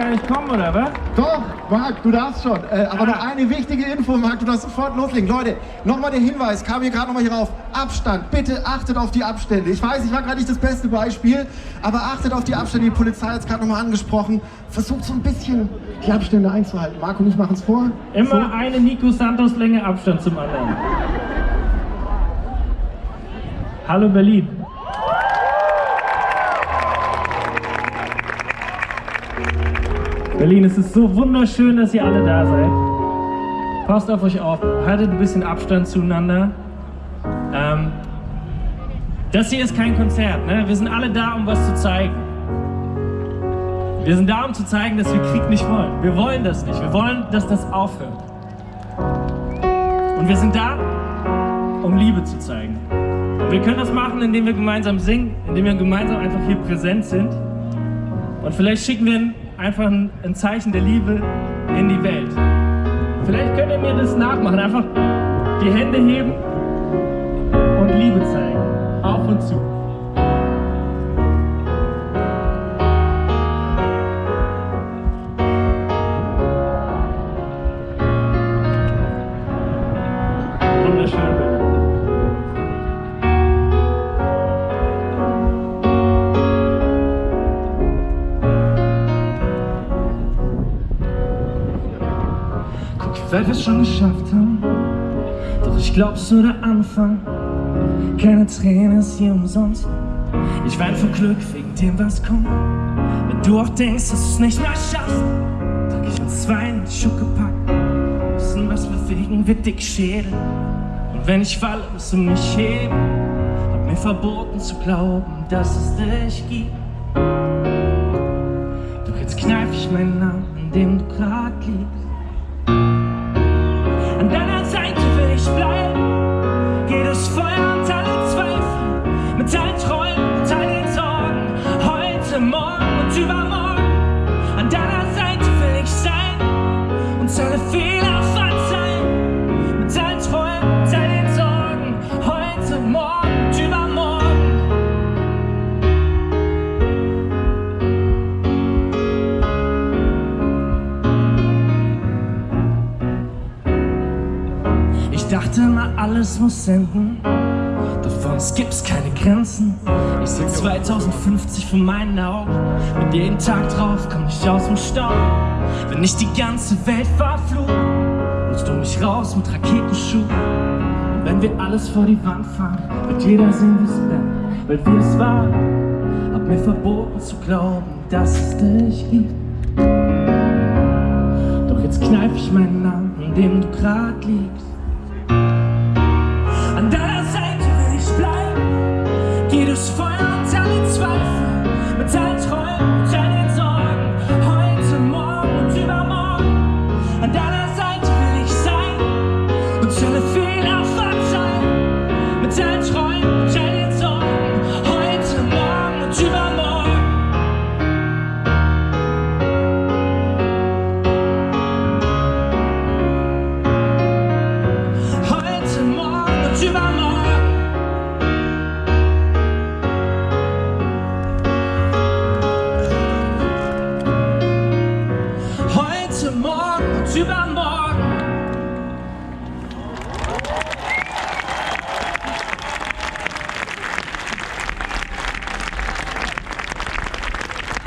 gar nicht kommen, oder was? Doch, Marc, du darfst schon. Aber noch eine wichtige Info, Marc, du darfst sofort loslegen. Leute, nochmal der Hinweis, kam hier gerade nochmal hier rauf. Abstand, bitte achtet auf die Abstände. Ich weiß, ich war gerade nicht das beste Beispiel, aber achtet auf die Abstände. Die Polizei hat es gerade nochmal angesprochen. Versucht so ein bisschen die Abstände einzuhalten. Marc und ich machen es vor. Immer so. eine Nico Santos Länge Abstand zum anderen. Hallo Berlin. Berlin, es ist so wunderschön, dass ihr alle da seid. Passt auf euch auf, haltet ein bisschen Abstand zueinander. Das hier ist kein Konzert, ne? Wir sind alle da, um was zu zeigen. Wir sind da, um zu zeigen, dass wir Krieg nicht wollen. Wir wollen das nicht. Wir wollen, dass das aufhört. Und wir sind da, um Liebe zu zeigen. Und wir können das machen, indem wir gemeinsam singen, indem wir gemeinsam einfach hier präsent sind. Und vielleicht schicken wir einfach ein Zeichen der Liebe in die Welt. Vielleicht könnt ihr mir das nachmachen. Einfach die Hände heben und Liebe zeigen. Auf und zu. Wunderschön. Weil wir es schon geschafft haben, doch ich glaub's nur der Anfang. Keine Träne ist hier umsonst. Ich wein vor Glück wegen dem, was kommt. Wenn du auch denkst, dass du's nicht mehr schaffst, drück ich uns zwei in die Schucke packen. Wissen, was bewegen wird dick Schädel. Und wenn ich falle, wirst du mich heben. Hab mir verboten zu glauben, dass es dich gibt. Doch jetzt kneif ich meinen Namen, an dem du grad liegst. An deiner Seite will ich bleiben, geh durchs Feuer und alle Zweifel, mit allen Träumen und all den Sorgen, heute, morgen und übermorgen. An deiner Seite will ich sein und alle Fehler verzeihen, mit allen Träumen und all den Sorgen, heute, morgen und übermorgen. Ich dachte immer, alles muss enden, doch für uns gibt's keine Grenzen. Ich seh 2050 vor meinen Augen, mit jedem Tag drauf komm ich aus dem Staub. Wenn ich die ganze Welt verfluche, holst du mich raus mit Raketenschuh. Und wenn wir alles vor die Wand fahren, wird jeder sehen, wie's brennt, weil wir es waren. Hab mir verboten zu glauben, dass es dich gibt. Doch jetzt kneif ich meinen Namen, an dem du grad liegst.